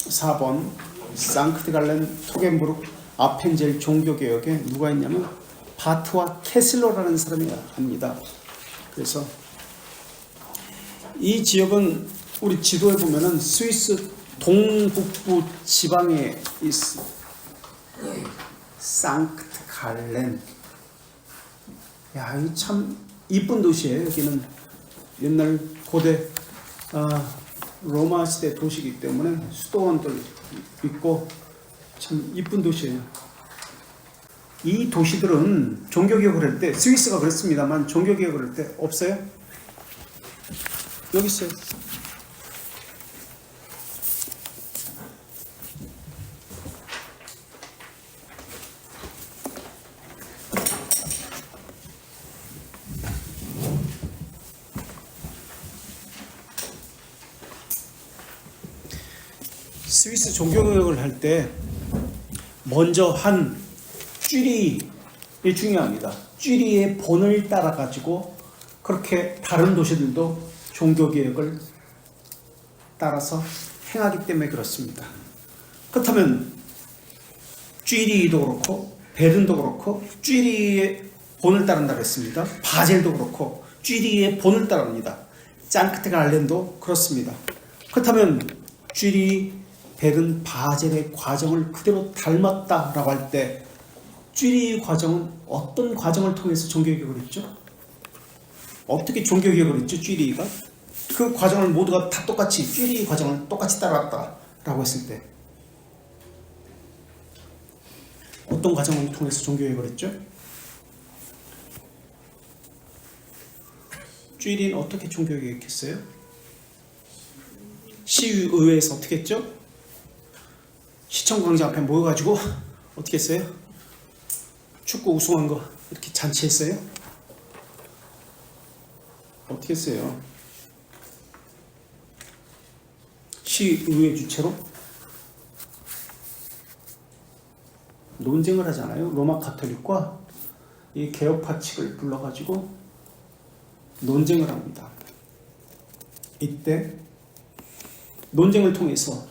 4번 상크트갈렌 토겐부르크 아펜젤 종교개혁에 누가 있냐면 바트와 캐슬러라는 사람이 합니다. 그래서 이 지역은 우리 지도에 보면은 스위스 동북부 지방에 있어. 상크트갈렌. 야, 이 참 이쁜 도시예요. 여기는 옛날 고대 로마 시대 도시이기 때문에 수도원도 있고 참 이쁜 도시예요. 이 도시들은 종교개혁을 할 때, 스위스가 그렇습니다만 종교개혁을 할 때 없어요? 여기 있어요. 스위스 종교개혁을 할 때 먼저 한 쥐리이 중요합니다. 쥐리의 본을 따라 가지고 그렇게 다른 도시들도 종교개혁을 따라서 행하기 때문에 그렇습니다. 그렇다면 쥐리이도 그렇고 베른도 그렇고 쥐리의 본을 따른다고 했습니다. 바젤도 그렇고 쥐리의 본을 따릅니다. 짱크트갈렌도 그렇습니다. 그렇다면 쥐리, 베른, 바젤의 과정을 그대로 닮았다라고 할 때 쥐리 과정은 어떤 과정을 통해서 종교개혁을 했죠? 어떻게 종교개혁을 했죠? 쥐리가 그 과정을 모두가 다 똑같이 쥐리 과정을 똑같이 따라왔다라고 했을 때 어떤 과정을 통해서 종교개혁을 했죠? 쥐리는 어떻게 종교개혁했어요? 시의회에서 어떻게 했죠? 시청 광장 앞에 모여가지고 어떻게 했어요? 축구 우승한 거 이렇게 잔치했어요? 어떻게 했어요? 시의회 주체로 논쟁을 하잖아요. 로마 가톨릭과 이 개혁파 측을 불러가지고 논쟁을 합니다. 이때 논쟁을 통해서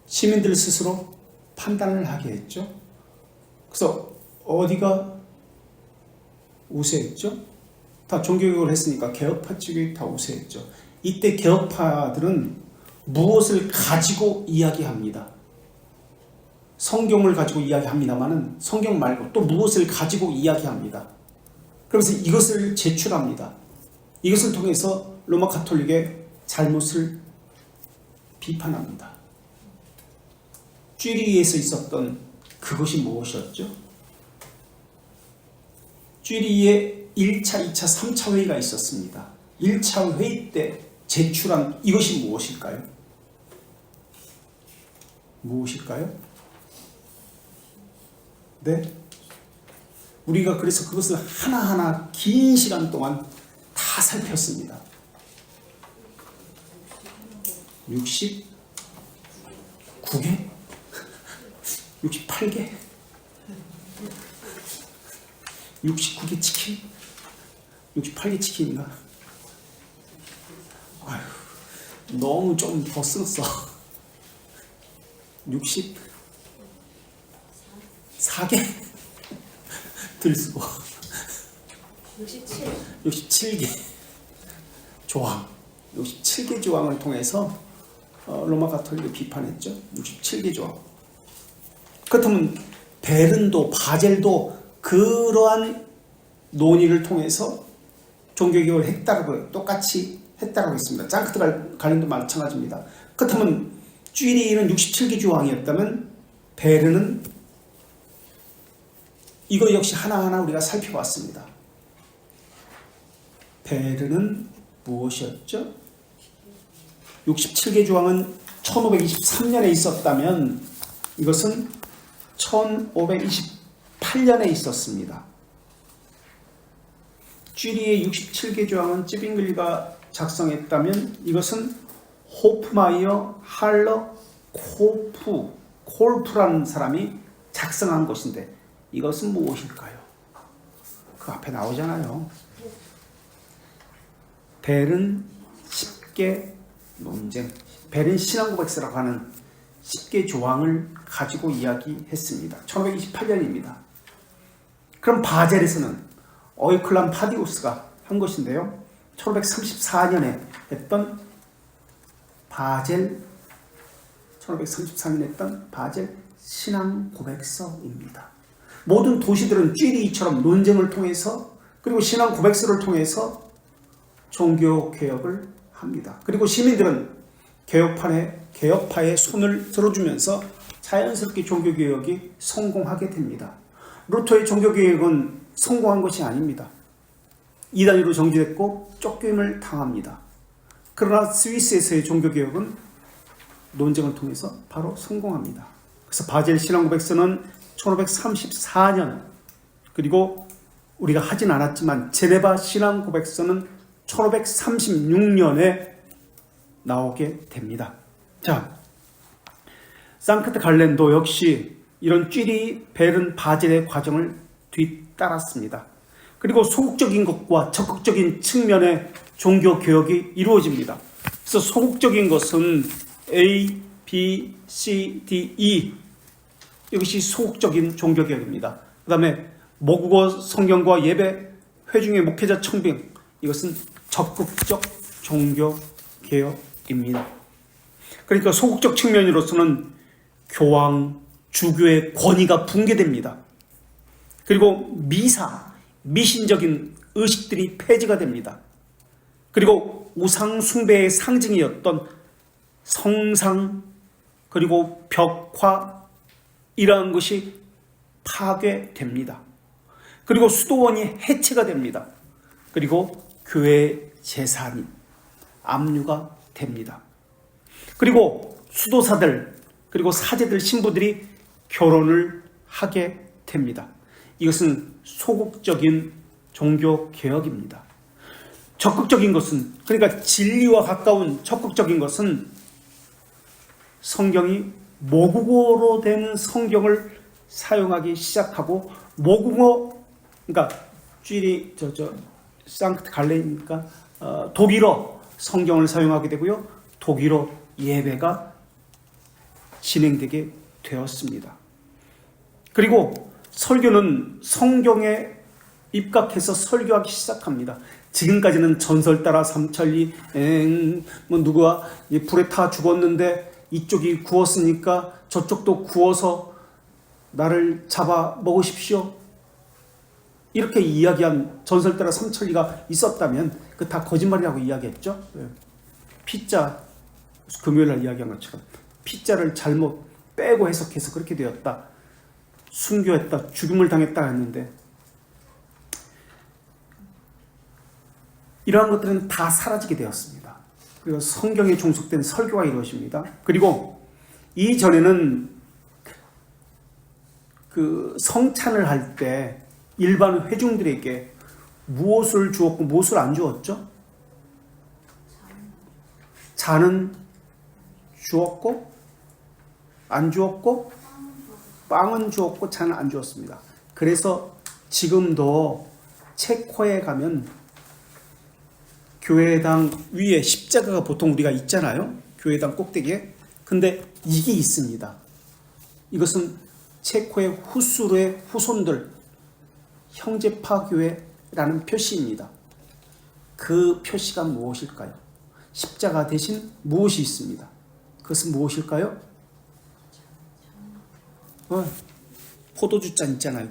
시민들 스스로 판단을 하게 했죠. 그래서 어디가 우세했죠? 다 종교개혁을 했으니까 개혁파 측이 다 우세했죠. 이때 개혁파들은 무엇을 가지고 이야기합니다. 성경을 가지고 이야기합니다만은 성경 말고 또 무엇을 가지고 이야기합니다. 그래서 이것을 제출합니다. 이것을 통해서 로마 가톨릭의 잘못을 비판합니다. 쥐리이에서 있었던 그것이 무엇이었죠? 쥐리이에 1차, 2차, 3차 회의가 있었습니다. 1차 회의 때 제출한 이것이 무엇일까요? 무엇일까요? 네? 우리가 그래서 그것을 하나하나 긴 시간 동안 다 살폈습니다. 69개? 68개? 69개 치킨? 68개 치킨인가? 아휴, 너무 좀 더 썼어. 64개? 들쓰고 67개 조항, 67개 조항을 통해서 로마 가톨릭을 비판했죠. 67개 조항. 그렇다면 베른도 바젤도 그러한 논의를 통해서 종교개혁을 했다고 똑같이 했다고 했습니다. 짱크트갈렌도 마찬가지입니다. 그렇다면 쥐리이는 67개 조항이었다면 베른은 이거 역시 하나하나 우리가 살펴봤습니다. 베른은 무엇이었죠? 67개 조항은 1523년에 있었다면 이것은 1528년에 있었습니다. 쥐리의 67개 조항은 찌빙글리가 작성했다면 이것은 호프마이어 할러 콜프라는 사람이 작성한 것인데 이것은 무엇일까요? 그 앞에 나오잖아요. 벨은 10개 논쟁, 벨은 신앙고백서라고 하는 10개 조항을 가지고 이야기했습니다. 1528년입니다. 그럼 바젤에서는 어이클란 파디우스가 한 것인데요. 1534년에 했던 바젤 1534년에 했던 바젤 신앙 고백서입니다. 모든 도시들은 쥐리히처럼 논쟁을 통해서 그리고 신앙 고백서를 통해서 종교 개혁을 합니다. 그리고 시민들은 개혁파의 손을 들어주면서 자연스럽게 종교 개혁이 성공하게 됩니다. 루터의 종교 개혁은 성공한 것이 아닙니다. 이단위로 정지됐고 쫓김을 당합니다. 그러나 스위스에서의 종교 개혁은 논쟁을 통해서 바로 성공합니다. 그래서 바젤 신앙 고백서는 1534년 그리고 우리가 하진 않았지만 제네바 신앙 고백서는 1536년에 나오게 됩니다. 자, 상크트 갈렌도 역시 이런 쥐리, 베른, 바젤의 과정을 뒤따랐습니다. 그리고 소극적인 것과 적극적인 측면의 종교 개혁이 이루어집니다. 그래서 소극적인 것은 A, B, C, D, E 이것이 소극적인 종교 개혁입니다. 그 다음에 모국어 성경과 예배, 회중의 목회자 청빙 이것은 적극적 종교 개혁입니다. 그러니까 소극적 측면으로서는 교황, 주교의 권위가 붕괴됩니다. 그리고 미사, 미신적인 의식들이 폐지가 됩니다. 그리고 우상 숭배의 상징이었던 성상 그리고 벽화 이러한 것이 파괴됩니다. 그리고 수도원이 해체가 됩니다. 그리고 교회 재산이 압류가 됩니다. 그리고 수도사들 그리고 사제들 신부들이 결혼을 하게 됩니다. 이것은 소극적인 종교 개혁입니다. 적극적인 것은 그러니까 진리와 가까운 적극적인 것은 성경이 모국어로 된 성경을 사용하기 시작하고 모국어 그러니까 쥐리 상크트 갈렌이니까 독일어 성경을 사용하게 되고요. 독일어 예배가 진행되게 되었습니다. 그리고 설교는 성경에 입각해서 설교하기 시작합니다. 지금까지는 전설 따라 삼천리 누가 불에 타 죽었는데 이쪽이 구웠으니까 저쪽도 구워서 나를 잡아 먹으십시오. 이렇게 이야기한 전설 따라 삼천리가 있었다면 그 다 거짓말이라고 이야기했죠. 피자 금요일날 이야기한 것처럼 피자를 잘못 빼고 해석해서 그렇게 되었다. 순교했다. 죽음을 당했다 했는데 이러한 것들은 다 사라지게 되었습니다. 그리고 성경에 종속된 설교가 이루어집니다. 그리고 이전에는 그 성찬을 할 때 일반 회중들에게 무엇을 주었고 무엇을 안 주었죠? 잔은 주었고 안 주었고 빵은 주었고 잔은 안 주었습니다. 그래서 지금도 체코에 가면 교회당 위에 십자가가 보통 우리가 있잖아요. 교회당 꼭대기에. 근데 이게 있습니다. 이것은 체코의 후스르의 후손들 형제파 교회라는 표시입니다. 그 표시가 무엇일까요? 십자가 대신 무엇이 있습니다. 그것은 무엇일까요? 포도주 잔 있잖아요.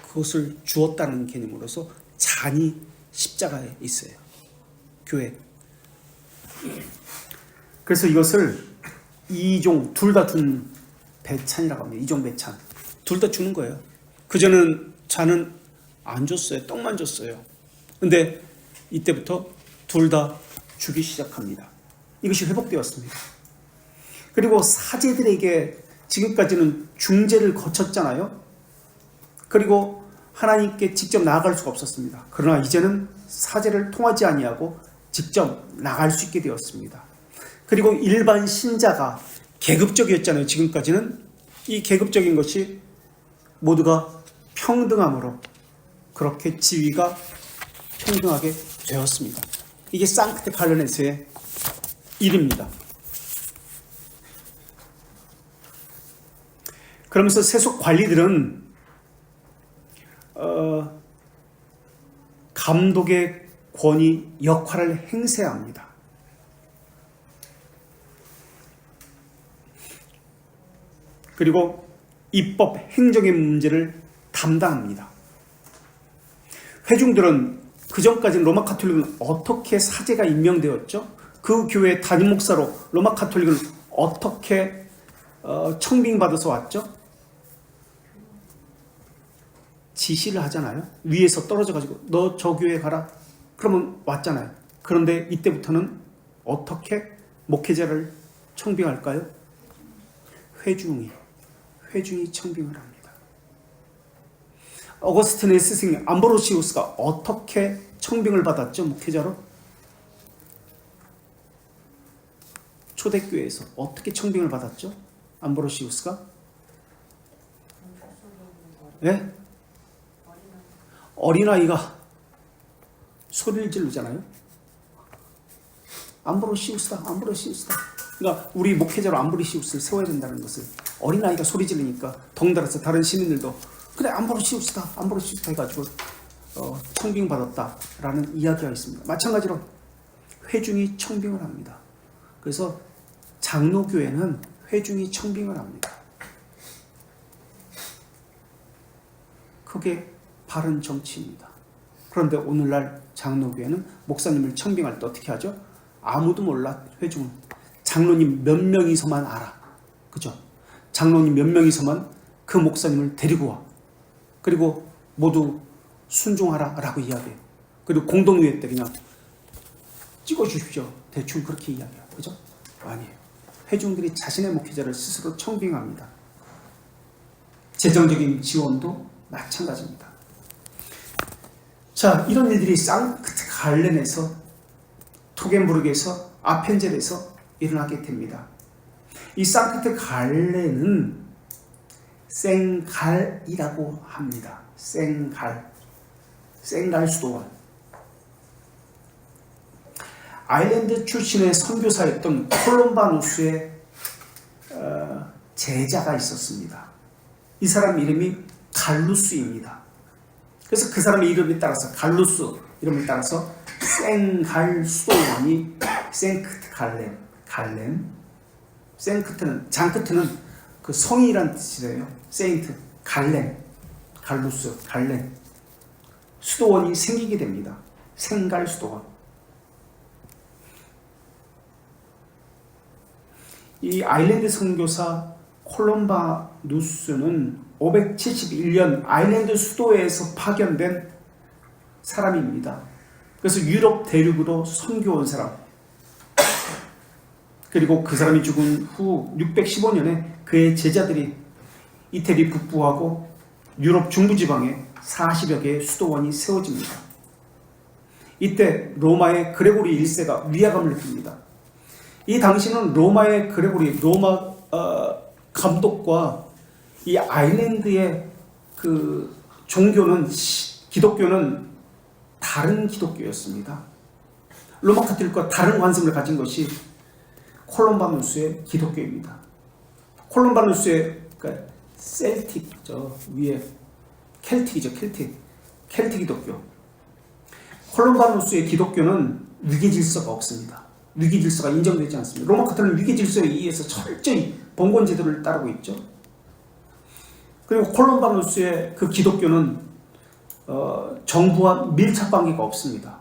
그것을 주었다는 개념으로서 잔이 십자가에 있어요. 교회. 그래서 이것을 이종 둘 다 준 배찬이라고 합니다. 이종 배찬. 둘 다 주는 거예요. 그전에는 잔은 안 줬어요. 떡만 줬어요. 근데 이때부터 둘 다 주기 시작합니다. 이것이 회복되었습니다. 그리고 사제들에게 지금까지는 중재를 거쳤잖아요. 그리고 하나님께 직접 나아갈 수가 없었습니다. 그러나 이제는 사제를 통하지 아니하고 직접 나갈 수 있게 되었습니다. 그리고 일반 신자가 계급적이었잖아요. 지금까지는 이 계급적인 것이 모두가 평등함으로 그렇게 지위가 평등하게 되었습니다. 이게 상크트 갈렌에서의 일입니다. 그러면서 세속 관리들은 감독의 권위, 역할을 행사해야 합니다. 그리고 입법, 행정의 문제를 담당합니다. 회중들은 그전까지는 로마 가톨릭은 어떻게 사제가 임명되었죠? 그 교회 담임 목사로 로마 가톨릭은 어떻게 청빙받아서 왔죠? 지시를 하잖아요. 위에서 떨어져가지고 너 저 교회 가라. 그러면 왔잖아요. 그런데 이때부터는 어떻게 목회자를 청빙할까요? 회중이 청빙을 합니다. 어거스틴의 스승 암브로시우스가 어떻게 청빙을 받았죠? 목회자로? 초대교회에서 어떻게 청빙을 받았죠? 암브로시우스가? 네? 어린아이가 소리를 지르잖아요. 암브로시우스다. 그러니까 우리 목회자로 암브로시우스를 세워야 된다는 것을, 어린아이가 소리 지르니까 덩달아서 다른 시민들도 그래 암브로시우스다 해가지고 청빙받았다라는 이야기가 있습니다. 마찬가지로 회중이 청빙을 합니다. 그래서 장로교회는 회중이 청빙을 합니다. 그게 바른 정치입니다. 그런데 오늘날 장로교회는 목사님을 청빙할 때 어떻게 하죠? 아무도 몰라. 회중은 장로님 몇 명이서만 알아. 그죠? 장로님 몇 명이서만 그 목사님을 데리고 와. 그리고 모두 순종하라 라고 이야기해요. 그리고 공동회의 때 그냥 찍어주십시오. 대충 그렇게 이야기해요. 그죠? 아니에요. 회중들이 자신의 목회자를 스스로 청빙합니다. 재정적인 지원도 마찬가지입니다. 자, 이런 일들이 상크트 갈렌에서, 토겐부르크에서, 아펜젤에서 일어나게 됩니다. 이 상크트 갈렌은 생갈이라고 합니다. 생갈 수도원. 아일랜드 출신의 선교사였던 콜럼바누스의 제자가 있었습니다. 이 사람 이름이 갈루스입니다. 그래서 그 사람의 이름에 따라서, 갈루스 이름을 따라서 생갈 수도원이 생크트 갈렌. 생크트는, 장크트는 그 성이란 뜻이래요. 세인트, 갈루스, 갈렌. 수도원이 생기게 됩니다. 생갈 수도원. 이 아일랜드 선교사 콜럼바누스는 571년 아일랜드 수도에서 파견된 사람입니다. 그래서 유럽 대륙으로 선교 온 사람. 그리고 그 사람이 죽은 후 615년에 그의 제자들이 이태리 북부하고 유럽 중부지방에 40여 개의 수도원이 세워집니다. 이때 로마의 그레고리 1세가 위화감을 느낍니다. 이 당시는 로마의 그레고리, 로마 감독과 이 아일랜드의 그 종교는, 기독교는 다른 기독교였습니다. 로마 카톨릭과 다른 관습을 가진 것이 콜럼바누스의 기독교입니다. 콜럼바누스의 그러니까 셀틱, 저 위에 켈틱이죠. 켈틱 기독교. 콜럼바누스의 기독교는 위계 질서가 없습니다. 위계 질서가 인정되지 않습니다. 로마 카톨릭은 위계 질서에 의해서 철저히 봉건 제도를 따르고 있죠. 그리고 콜럼바누스의 그 기독교는 정부와 밀착 관계가 없습니다.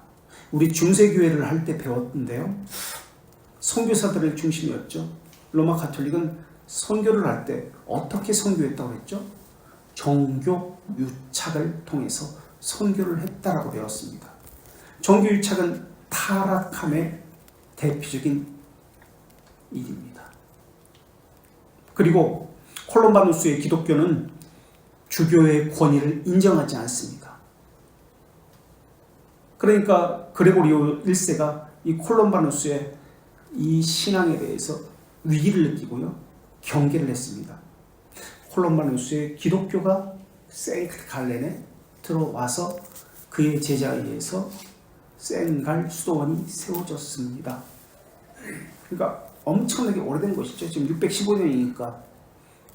우리 중세교회를 할 때 배웠는데요. 선교사들을 중심이었죠. 로마 카톨릭은 선교를 할 때 어떻게 선교했다고 했죠? 종교 유착을 통해서 선교를 했다라고 배웠습니다. 종교 유착은 타락함의 대표적인 일입니다. 그리고 콜럼바누스의 기독교는 주교의 권위를 인정하지 않습니다. 그러니까 그레고리오 1세가 이 콜럼바누스의 이 신앙에 대해서 위기를 느끼고요, 경계를 했습니다. 콜럼바누스의 기독교가 생갈 갈렌에 들어와서 그의 제자에 의해서 생갈 수도원이 세워졌습니다. 그러니까 엄청나게 오래된 것이죠. 지금 615년이니까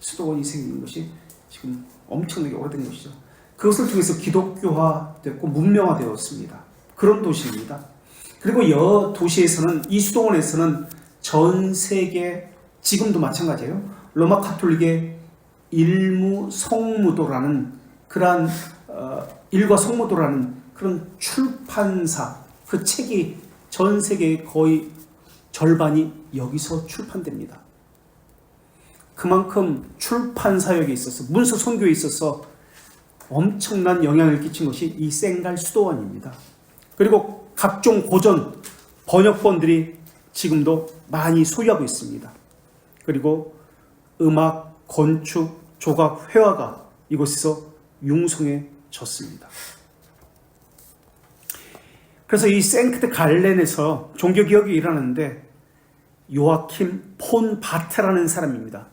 수도원이 생긴 것이 지금 엄청나게 오래된 것이죠. 그것을 통해서 기독교화됐고 문명화되었습니다. 그런 도시입니다. 그리고 여 도시에서는, 이 수도원에서는 전 세계, 지금도 마찬가지예요, 로마 카톨릭의 일무 성무도라는 그러한 일과 성무도라는 그런 출판사, 그 책이 전 세계의 거의 절반이 여기서 출판됩니다. 그만큼 출판 사역에 있어서, 문서 선교에 있어서 엄청난 영향을 끼친 것이 이 생갈 수도원입니다. 그리고 각종 고전 번역본들이 지금도 많이 소유하고 있습니다. 그리고 음악, 건축, 조각, 회화가 이곳에서 융성해졌습니다. 그래서 이 생크트 갈렌에서 종교개혁이 일어나는데 요아킴 폰 바트라는 사람입니다.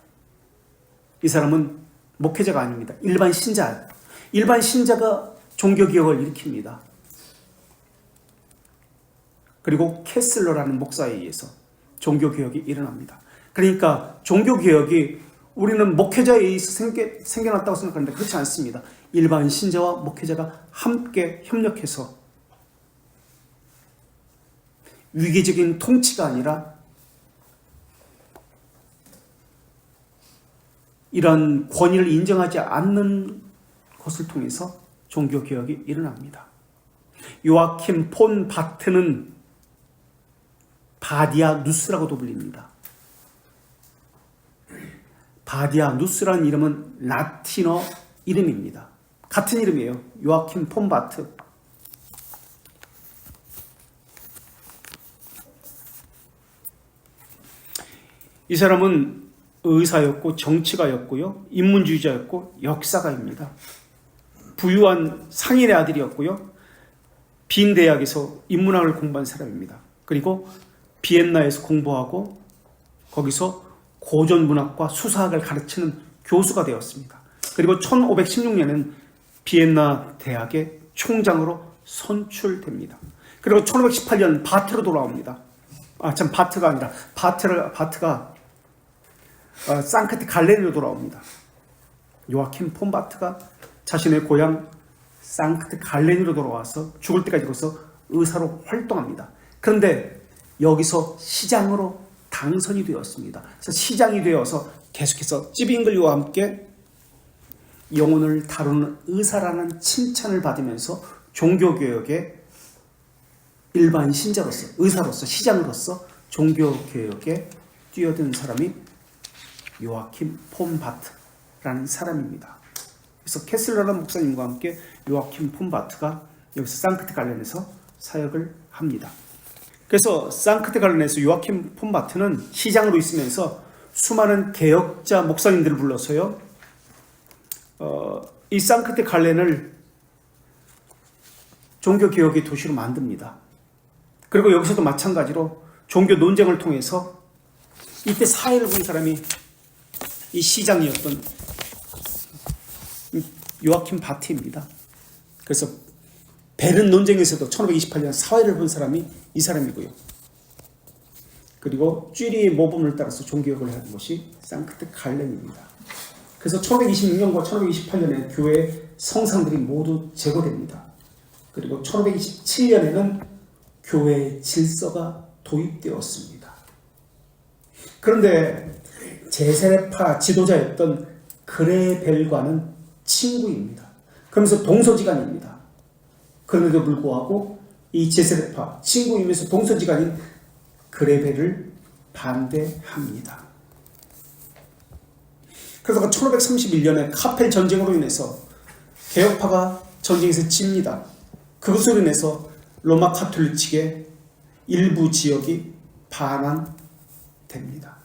이 사람은 목회자가 아닙니다. 일반 신자예요. 일반 신자가 종교개혁을 일으킵니다. 그리고 캐슬러라는 목사에 의해서 종교개혁이 일어납니다. 그러니까 종교개혁이 우리는 목회자에 의해서 생겨났다고 생각하는데 그렇지 않습니다. 일반 신자와 목회자가 함께 협력해서 위계적인 통치가 아니라 이런 권위를 인정하지 않는 것을 통해서 종교개혁이 일어납니다. 요아킴 폰 바트는 바디아누스라고도 불립니다. 바디아누스라는 이름은 라틴어 이름입니다. 같은 이름이에요. 요아킴 폰 바트. 이 사람은 의사였고 정치가였고요, 인문주의자였고 역사가입니다. 부유한 상인의 아들이었고요, 빈 대학에서 인문학을 공부한 사람입니다. 그리고 비엔나에서 공부하고 거기서 고전문학과 수사학을 가르치는 교수가 되었습니다. 그리고 1516년에는 비엔나 대학의 총장으로 선출됩니다. 그리고 1518년 바트로 돌아옵니다. 바트가 아니라 바트가 상크트 갈렌으로 돌아옵니다. 요아킴 폰 바트가 자신의 고향 상크트 갈렌으로 돌아와서 죽을 때까지로서 의사로 활동합니다. 그런데 여기서 시장으로 당선이 되었습니다. 그래서 시장이 되어서 계속해서 찌빙글리와 함께 영혼을 다루는 의사라는 칭찬을 받으면서 종교개혁의 일반 신자로서, 의사로서, 시장으로서 종교개혁에 뛰어든 사람이 요아킴 폰 바트라는 사람입니다. 그래서 캐슬러라는 목사님과 함께 요아킴 폰 바트가 여기서 상크트 갈렌에서 사역을 합니다. 그래서 상크트 갈렌에서 요아킴 폰 바트는 시장으로 있으면서 수많은 개혁자 목사님들을 불러서요, 이 상크트 갈렌을 종교개혁의 도시로 만듭니다. 그리고 여기서도 마찬가지로 종교 논쟁을 통해서 이때 사회를 본 사람이 이 시장이었던 요아킴 바트입니다. 그래서 베른 논쟁에서도 1528년 사회를 본 사람이 이 사람이고요. 그리고 쥐리의 모범을 따라서 종교개혁을 한 것이 상크트 갈렌입니다. 그래서 1526년과 1528년에 교회 성상들이 모두 제거됩니다. 그리고 1527년에는 교회의 질서가 도입되었습니다. 그런데 제세례파 지도자였던 그레벨과는 친구입니다. 그러면서 동서지간입니다. 그런데도 불구하고 이 제세례파 친구이면서 동서지간인 그레벨을 반대합니다. 그래서 1531년에 카펠 전쟁으로 인해서 개혁파가 전쟁에서 집니다. 그것으로 인해서 로마 카톨릭 측의 일부 지역이 반환됩니다.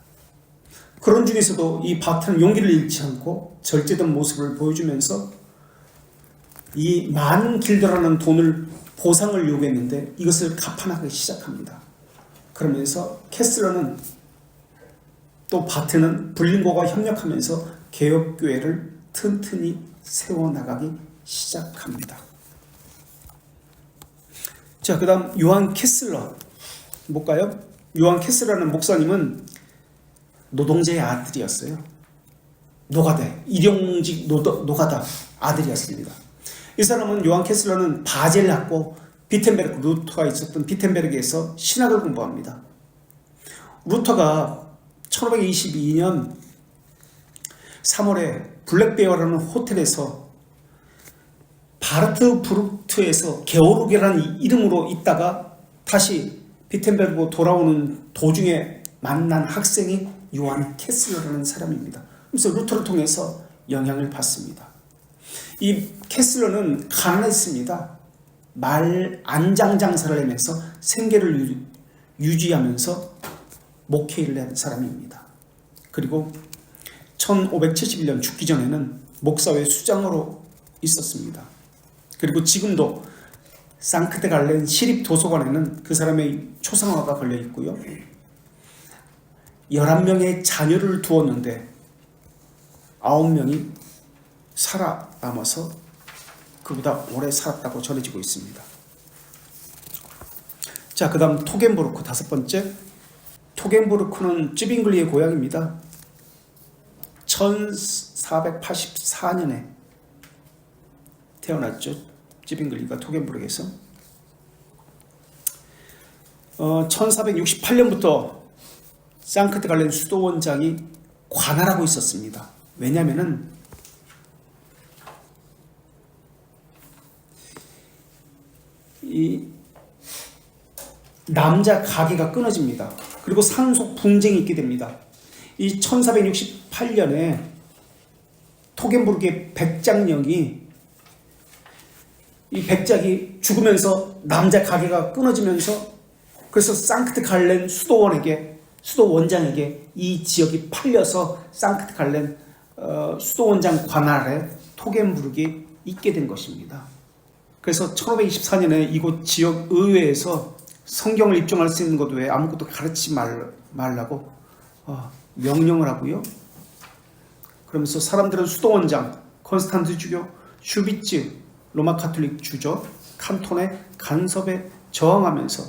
그런 중에서도 이 바트는 용기를 잃지 않고 절제된 모습을 보여주면서 이 많은 길드라는 돈을 보상을 요구했는데 이것을 갚아나가기 시작합니다. 그러면서 캐슬러는 또 바트는 불린고와 협력하면서 개혁교회를 튼튼히 세워나가기 시작합니다. 자, 그 다음 요한 캐슬러 볼까요? 요한 캐슬러라는 목사님은 노동자의 아들이었어요. 노가다, 일용직 노가다 아들이었습니다. 이 사람은 요한 캐슬러는 바젤 학고 비텐베르크, 루터가 있었던 비텐베르크에서 신학을 공부합니다. 루터가 1522년 3월에 블랙베어라는 호텔에서 바르트브루트에서 게오르게라는 이름으로 있다가 다시 비텐베르크 돌아오는 도중에 만난 학생이 요한 캐슬러라는 사람입니다. 그래서 루터를 통해서 영향을 받습니다. 이 캐슬러는 가난했습니다. 말 안장 장사를 하면서 생계를 유지하면서 목회를 한 사람입니다. 그리고 1571년 죽기 전에는 목사회 수장으로 있었습니다. 그리고 지금도 상크트 갈렌 시립 도서관에는 그 사람의 초상화가 걸려 있고요. 11명의 자녀를 두었는데 9명이 살아남아서 그보다 오래 살았다고 전해지고 있습니다. 자, 그 다음 토겐부르크 다섯 번째. 토겐부르크는 쯔빙글리의 고향입니다. 1484년에 태어났죠. 쯔빙글리가 토겐부르크에서 1468년부터 상크트 갈렌 수도원장이 관할하고 있었습니다. 왜냐하면은 이 남자 가계가 끊어집니다. 그리고 상속 분쟁이 있게 됩니다. 이 1468년에 토겐부르크의 백장령이 이 백작이 죽으면서 남자 가계가 끊어지면서 그래서 상크트 갈렌 수도원장에게 이 지역이 팔려서 상크트 갈렌 수도원장 관할에 토겐부르크가 있게 된 것입니다. 그래서 1524년에 이곳 지역 의회에서 성경을 입증할 수 있는 것 외에 아무것도 가르치지 말라고 명령을 하고요. 그러면서 사람들은 수도원장, 콘스탄트 주교, 슈비츠, 로마 카톨릭 주조, 칸톤의 간섭에 저항하면서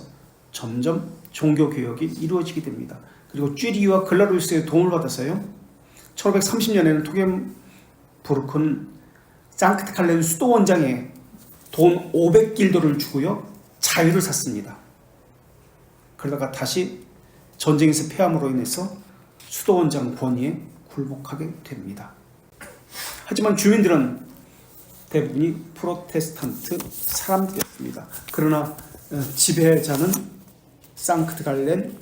점점 종교개혁이 이루어지게 됩니다. 그리고 쥐리와 글라루스의 도움을 받아서요. 1530년에는 토겐부르크는 상크트 갈렌 수도원장에 돈 500길도를 주고요. 자유를 샀습니다. 그러다가 다시 전쟁에서 패함으로 인해서 수도원장 권위에 굴복하게 됩니다. 하지만 주민들은 대부분이 프로테스탄트 사람들이었습니다. 그러나 지배자는 상크트 갈렌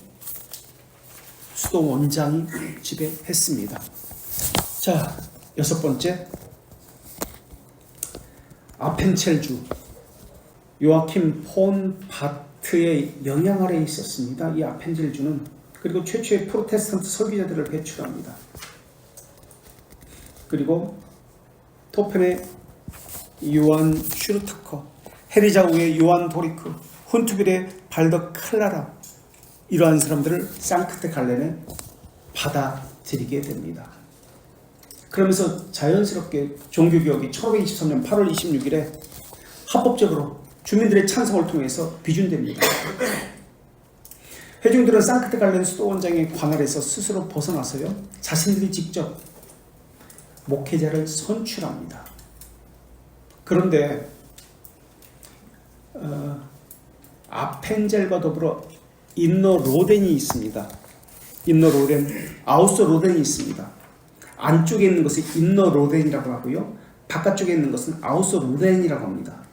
수도원장이 지배했습니다. 자, 여섯 번째. 아펜첼주 요아킴 폰 바트의 영향 아래에 있었습니다. 이 아펜첼주는 그리고 최초의 프로테스탄트 설교자들을 배출합니다. 그리고 토펜의 요한 슈르타커, 헤리자우의 요한 도리크, 훈투빌의 발더 클라라, 이러한 사람들을 상크트 갈렌에 받아들이게 됩니다. 그러면서 자연스럽게 종교개혁이 1523년 8월 26일에 합법적으로 주민들의 찬성을 통해서 비준됩니다. 회중들은 상크트 갈렌 수도원장의 관할에서 스스로 벗어나서요, 자신들이 직접 목회자를 선출합니다. 그런데 아펜젤과 더불어 인너 로덴이 있습니다. 인너 로덴, 아우스 로덴이 있습니다. 안쪽에 있는 것을 인너 로덴이라고 하고요, 바깥쪽에 있는 것은 아우스 로덴이라고 합니다.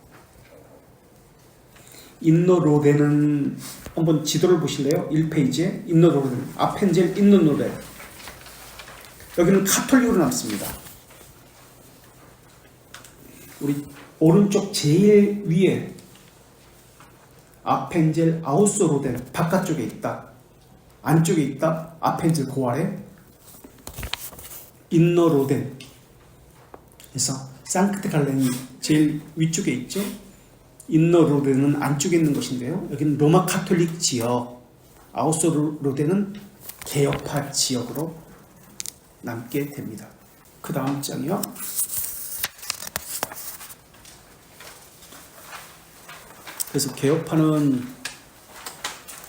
인너 로덴은 한번 지도를 보실래요? 1페이지에 인너 로덴, 아펜젤 인너 로덴. 여기는 카톨릭으로 남습니다. 우리 오른쪽 제일 위에 아펜젤 아우스 로덴, 바깥쪽에 있다, 안쪽에 있다, 아펜젤 그 아래 인너 로덴. 그래서 상크트 갈렌이 제일 위쪽에 있죠. 인너 로덴은 안쪽에 있는 것인데요, 여기는 로마 카톨릭 지역, 아우스 로덴은 개혁파 지역으로 남게 됩니다. 그 다음 장이요. 그래서 개혁파는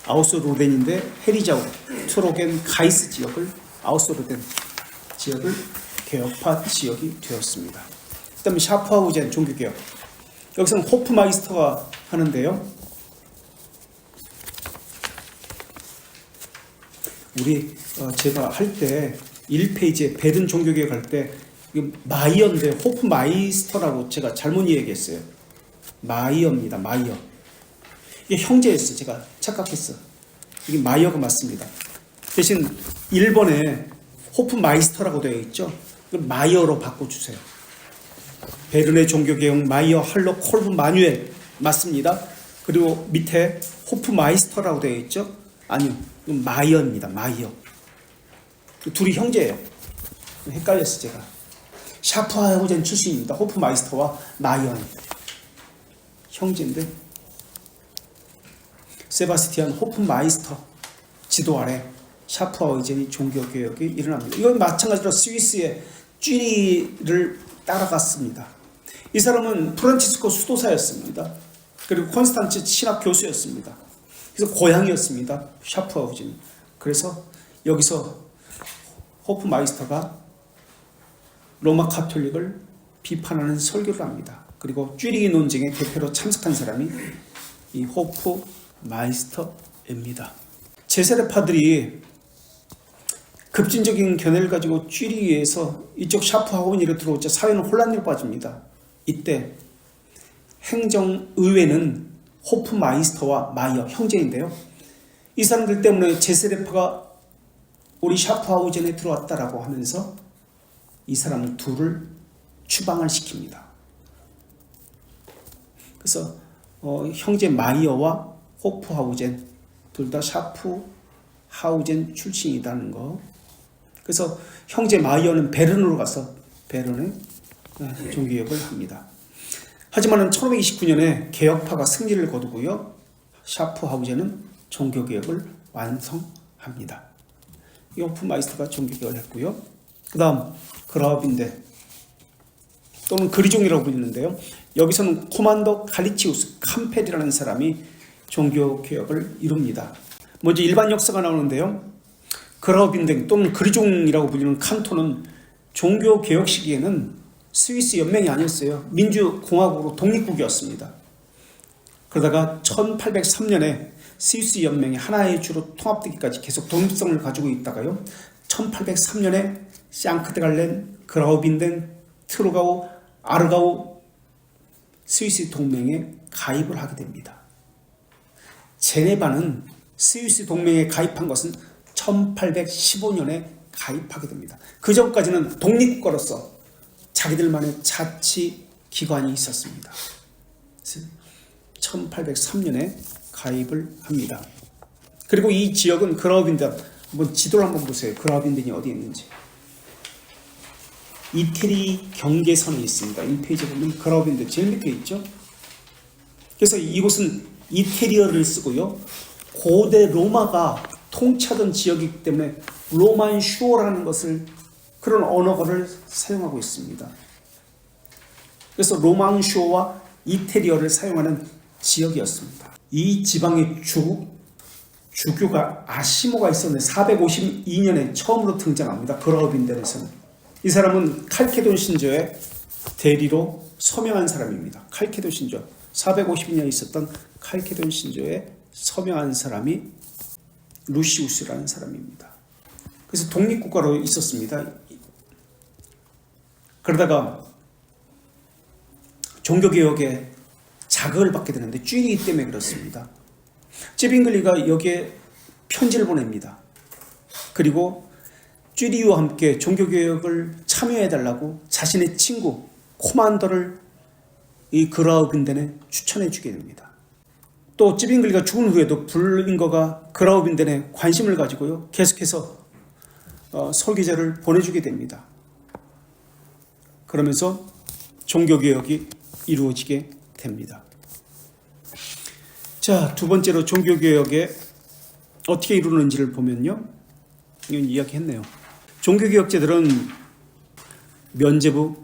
아우스 로덴인데 헤리자우, 트로겐, 가이스 지역을, 아우스 로덴 지역을 개혁파 지역이 되었습니다. 그 다음에 샤프하우젠 종교개혁. 여기서는 호프마이스터가 하는데요. 우리 제가 할 때 1페이지에 베른 종교개혁 할 때 마이어인데 호프마이스터라고 제가 잘못 얘기했어요. 마이어입니다. 마이어. 이게 형제였어요. 제가 착각했어. 이게 마이어가 맞습니다. 대신 1번에 호프마이스터라고 되어 있죠. 마이어로 바꿔주세요. 베른의 종교개혁 마이어 할로 콜브 마뉴엘 맞습니다. 그리고 밑에 호프마이스터라고 되어 있죠. 아니요. 마이어입니다. 마이어. 둘이 형제예요. 헷갈렸어 제가. 샤프하우젠 출신입니다. 호프마이스터와 마이어는 형제인데 세바스티안 호프마이스터 지도 아래 샤프하우젠이 종교개혁이 일어납니다. 이건 마찬가지로 스위스의 쥐리를 따라갔습니다. 이 사람은 프란치스코 수도사였습니다. 그리고 콘스탄츠 신학 교수였습니다. 그래서 고향이었습니다. 샤프하우젠. 그래서 여기서 호프마이스터가 로마 카톨릭을 비판하는 설교를 합니다. 그리고 쥐리히 논쟁의 대표로 참석한 사람이 이 호프마이스터입니다. 제세례파들이 급진적인 견해를 가지고 쥐리히에서 이쪽 샤프하우젠으로 들어오자 사회는 혼란에 빠집니다. 이때 행정의회는 호프마이스터와 마이어 형제인데요. 이 사람들 때문에 제세례파가 우리 샤프하우젠에 들어왔다라고 하면서 이 사람 둘을 추방을 시킵니다. 그래서 형제 마이어와 호프하우젠 둘 다 샤프하우젠 출신이라는 거. 그래서 형제 마이어는 베른으로 가서 베른에 종교개혁을 합니다. 하지만 1529년에 개혁파가 승리를 거두고요. 샤프하우젠은 종교개혁을 완성합니다. 이 호프마이스터가 종교개혁을 했고요. 그 다음 그라우빈덴 또는 그리종이라고 불리는데요. 여기서는 코만도 갈리치우스 캄펠이라는 사람이 종교개혁을 이룹니다. 먼저 일반 역사가 나오는데요. 그라우빈덴 또는 그리종이라고 불리는 칸토는 종교개혁 시기에는 스위스 연맹이 아니었어요. 민주공화국으로 독립국이었습니다. 그러다가 1803년에 스위스 연맹이 하나의 주로 통합되기까지 계속 독립성을 가지고 있다가요. 1803년에 샹크데갈렌, 그라우빈덴, 트루가우, 아르가우 스위스 동맹에 가입을 하게 됩니다. 제네바는 스위스 동맹에 가입한 것은 1815년에 가입하게 됩니다. 그 전까지는 독립국가로서 자기들만의 자치기관이 있었습니다. 1803년에 가입을 합니다. 그리고 이 지역은 그라우빈덴, 한번 지도를 한번 보세요. 그라우빈덴이 어디에 있는지. 이태리 경계선에 있습니다. 1페이지에 보면 그라우빈덴 제일 밑에 있죠. 그래서 이곳은 이태리어를 쓰고요. 고대 로마가 통치하던 지역이기 때문에 로만 슈어라는 것을 그런 언어를 사용하고 있습니다. 그래서 로만 슈어와 이태리어를 사용하는 지역이었습니다. 이 지방의 주교가 아시모가 있었는데 452년에 처음으로 등장합니다. 그라우빈덴에서는. 이 사람은 칼케돈 신조의 대리로 서명한 사람입니다. 칼케돈 신조. 452년에 있었던 칼케돈 신조에 서명한 사람이 루시우스라는 사람입니다. 그래서 독립국가로 있었습니다. 그러다가 종교개혁에 자극을 받게 되는데 쥐리히 때문에 그렇습니다. 쯔빙글리가 여기에 편지를 보냅니다. 그리고 쥐리히와 함께 종교개혁을 참여해달라고 자신의 친구 코만더를 이 그라우빈덴에 추천해주게 됩니다. 또 쯔빙글리가 죽은 후에도 블링거가 그라우빈덴에 관심을 가지고요. 계속해서 설계자를 보내주게 됩니다. 그러면서 종교개혁이 이루어지게 됩니다. 자, 두 번째로 종교개혁에 어떻게 이루는지를 보면요. 이건 이야기했네요. 종교개혁자들은 면죄부,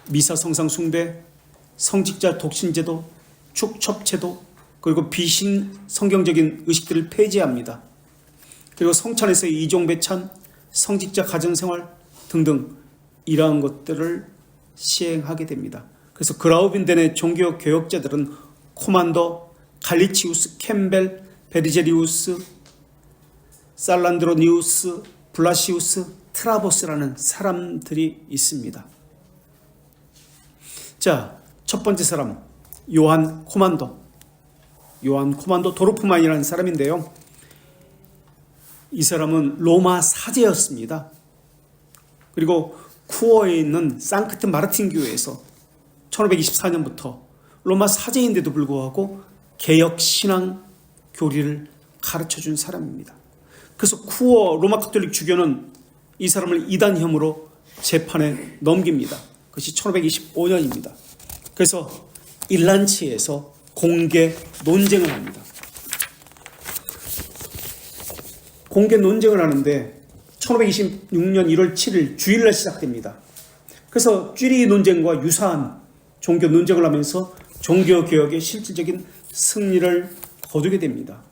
미사 성상 숭배, 성직자 독신제도, 축첩제도, 그리고 비신 성경적인 의식들을 폐지합니다. 그리고 성찬에서의 이종배찬, 성직자 가정생활 등등 이러한 것들을 시행하게 됩니다. 그래서 그라우빈덴의 종교 개혁자들은 코만도, 갈리치우스, 캠벨, 베리제리우스, 살란드로니우스, 블라시우스, 트라보스라는 사람들이 있습니다. 자, 첫 번째 사람 요한 코만도 도르프만이라는 사람인데요. 이 사람은 로마 사제였습니다. 그리고 쿠어에 있는 상크트 마르틴 교회에서 1524년부터 로마 사제인데도 불구하고 개혁 신앙 교리를 가르쳐준 사람입니다. 그래서 쿠어 로마 가톨릭 주교는 이 사람을 이단 혐의로 재판에 넘깁니다. 그것이 1525년입니다. 그래서 일란치에서 공개 논쟁을 합니다. 공개 논쟁을 하는데 1526년 1월 7일 주일날 시작됩니다. 그래서 쥐리 논쟁과 유사한 종교 논쟁을 하면서 종교개혁의 실질적인 승리를 거두게 됩니다.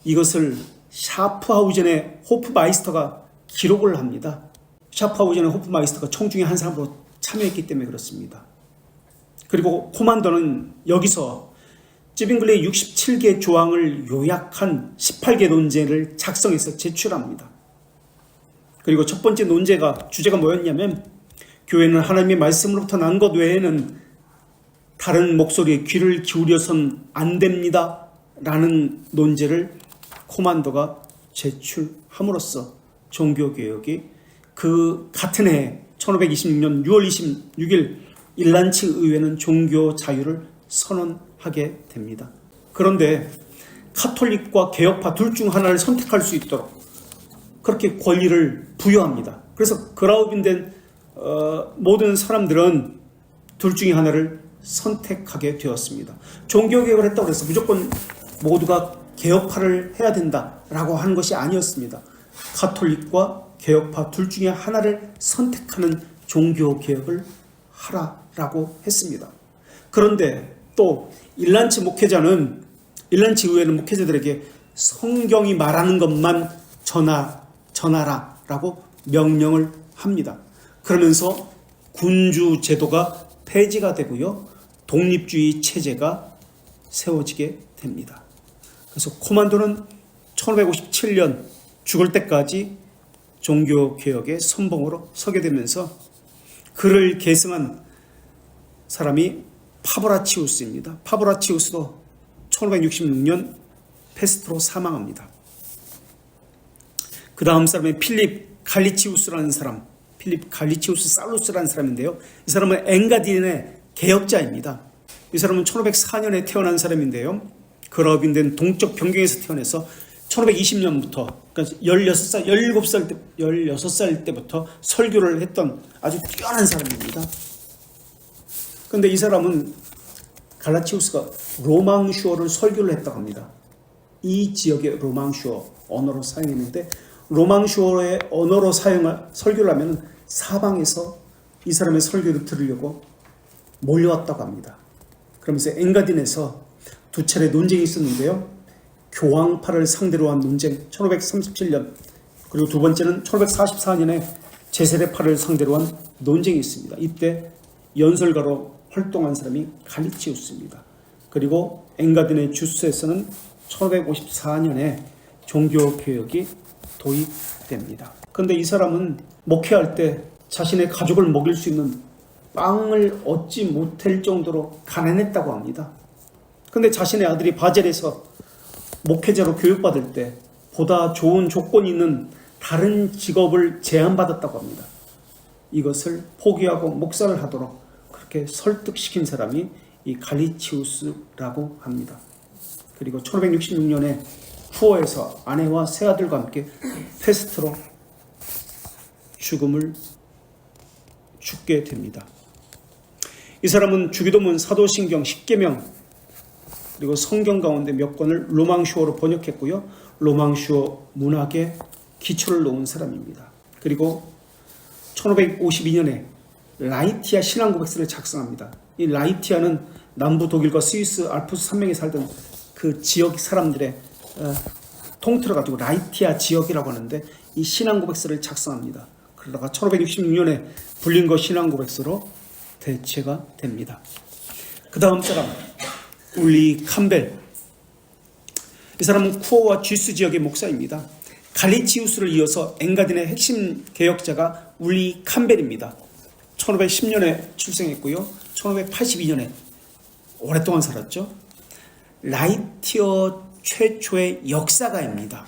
이것을 샤프하우젠의 호프마이스터가 기록을 합니다. 샤프하우젠의 호프마이스터가 청중의 한 사람으로 참여했기 때문에 그렇습니다. 그리고 코만도는 여기서 찌빙글레의 67개 조항을 요약한 18개 논제를 작성해서 제출합니다. 그리고 첫 번째 주제가 뭐였냐면 교회는 하나님의 말씀으로부터 난 것 외에는 다른 목소리에 귀를 기울여선 안 됩니다 라는 논제를 코만도가 제출함으로써 종교개혁이 그 같은 해 1526년 6월 26일 일란치 의회는 종교 자유를 선언하게 됩니다. 그런데 카톨릭과 개혁파 둘 중 하나를 선택할 수 있도록 그렇게 권리를 부여합니다. 그래서 그라우빈된 모든 사람들은 둘 중에 하나를 선택하게 되었습니다. 종교개혁을 했다고 해서 무조건 모두가 개혁파를 해야 된다라고 하는 것이 아니었습니다. 카톨릭과 개혁파 둘 중에 하나를 선택하는 종교개혁을 하라라고 했습니다. 그런데 또 일란치 의회는 목회자들에게 성경이 말하는 것만 전하라라고 명령을 합니다. 그러면서 군주 제도가 폐지가 되고요. 독립주의 체제가 세워지게 됩니다. 그래서 코만도는 1557년 죽을 때까지 종교개혁의 선봉으로 서게 되면서 그를 계승한 사람이 파보라치우스입니다. 파보라치우스도 1566년 페스트로 사망합니다. 그 다음 사람이 필립 갈리치우스 살루스라는 사람인데요. 이 사람은 엥가딘의 개혁자입니다. 이 사람은 1504년에 태어난 사람인데요. 그라우빈덴 동쪽 변경에서 태어나서 1520년부터 그러니까 16살 때부터 설교를 했던 아주 뛰어난 사람입니다. 그런데 이 사람은 갈라치우스가 로망슈어를 설교를 했다고 합니다. 이 지역의 로망슈어 언어로 사용했는데 로망슈어의 언어로 설교를 하면 사방에서 이 사람의 설교를 들으려고 몰려왔다고 합니다. 그러면서 엥가딘에서 두 차례 논쟁이 있었는데요. 교황파를 상대로 한 논쟁 1537년 그리고 두 번째는 1544년에 제세례파를 상대로 한 논쟁이 있습니다. 이때 연설가로 활동한 사람이 갈리치우스입니다. 그리고 엥가딘의 주스에서는 1554년에 종교개혁이 도입됩니다. 그런데 이 사람은 목회할 때 자신의 가족을 먹일 수 있는 빵을 얻지 못할 정도로 가난했다고 합니다. 그런데 자신의 아들이 바젤에서 목회자로 교육받을 때 보다 좋은 조건이 있는 다른 직업을 제안받았다고 합니다. 이것을 포기하고 목사를 하도록 그렇게 설득시킨 사람이 이 갈리치우스라고 합니다. 그리고 1566년에 쿠어에서 아내와 세 아들과 함께 페스트로 죽게 됩니다. 이 사람은 주기도문, 사도신경, 십계명 그리고 성경 가운데 몇 권을 로망슈어로 번역했고요. 로망슈어 문학에 기초를 놓은 사람입니다. 그리고 1552년에 라이티아 신앙고백서를 작성합니다. 이 라이티아는 남부 독일과 스위스 알프스 산맥에 살던 그 지역 사람들의 통틀어 가지고 라이티아 지역이라고 하는데 이 신앙고백서를 작성합니다. 그러다가 1566년에 불린거 신앙고백서로 대체가 됩니다. 그 다음 사람 울리 캠벨. 이 사람은 쿠어와 쥐스 지역의 목사입니다. 갈리치우스를 이어서 엔가딘의 핵심 개혁자가 울리 캠벨입니다. 1510년에 출생했고요. 1582년에 오랫동안 살았죠. 라이티어 최초의 역사가입니다.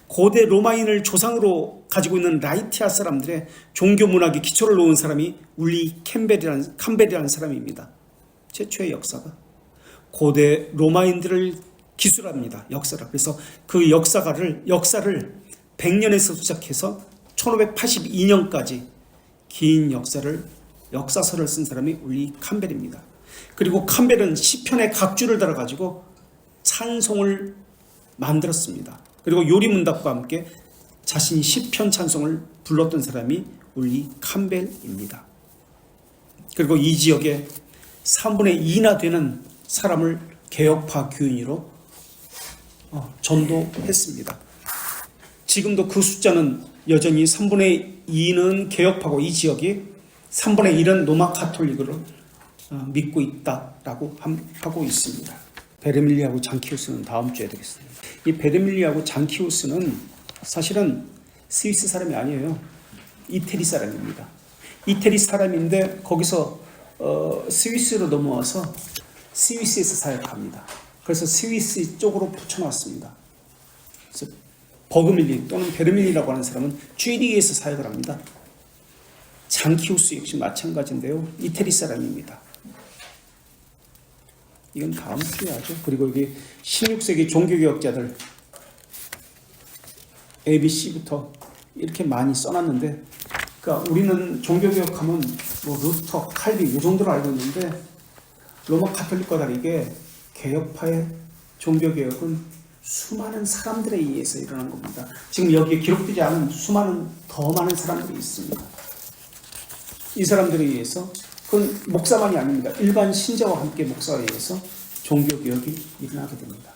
고대 로마인을 조상으로 가지고 있는 라이티아 사람들의 종교 문학의 기초를 놓은 사람이 울리 캠벨이라는 사람입니다. 최초의 역사가. 고대 로마인들을 기술합니다. 역사를. 그래서 그 역사를 100년에서 시작해서 1582년까지 긴 역사서를 쓴 사람이 울리 캠벨입니다. 그리고 캠벨은 시편의 각주를 달아가지고 찬송을 만들었습니다. 그리고 요리문답과 함께 자신이 시편 찬송을 불렀던 사람이 울리 캠벨입니다. 그리고 이 지역에 3분의 2나 되는 사람을 개혁파 교인으로 전도했습니다. 지금도 그 숫자는 여전히 3분의 2는 개혁파고 이 지역이 3분의 1은 로마 카톨릭으로 믿고 있다라고 하고 있습니다. 베르밀리하고 장키우스는 다음 주에 되겠습니다. 이 베르밀리하고 장키우스는 사실은 스위스 사람이 아니에요. 이태리 사람입니다. 이태리 사람인데 거기서 스위스로 넘어와서 스위스에서 사역합니다. 그래서 스위스 쪽으로 붙여놨습니다. 그래서 버그밀리 또는 베르밀리라고 하는 사람은 쥐리히에서 사역을 합니다. 장키우스 역시 마찬가지인데요. 이태리 사람입니다. 이건 다음 주에 하죠. 그리고 여기 16세기 종교개혁자들 ABC부터 이렇게 많이 써놨는데, 그러니까 우리는 종교개혁하면 뭐 루터, 칼빈 이 정도로 알고 있는데 로마 카톨릭과 다르게 개혁파의 종교개혁은 수많은 사람들에 의해서 일어난 겁니다. 지금 여기에 기록되지 않은 더 많은 사람들이 있습니다. 이 사람들에 의해서, 그건 목사만이 아닙니다. 일반 신자와 함께 목사에 의해서 종교개혁이 일어나게 됩니다.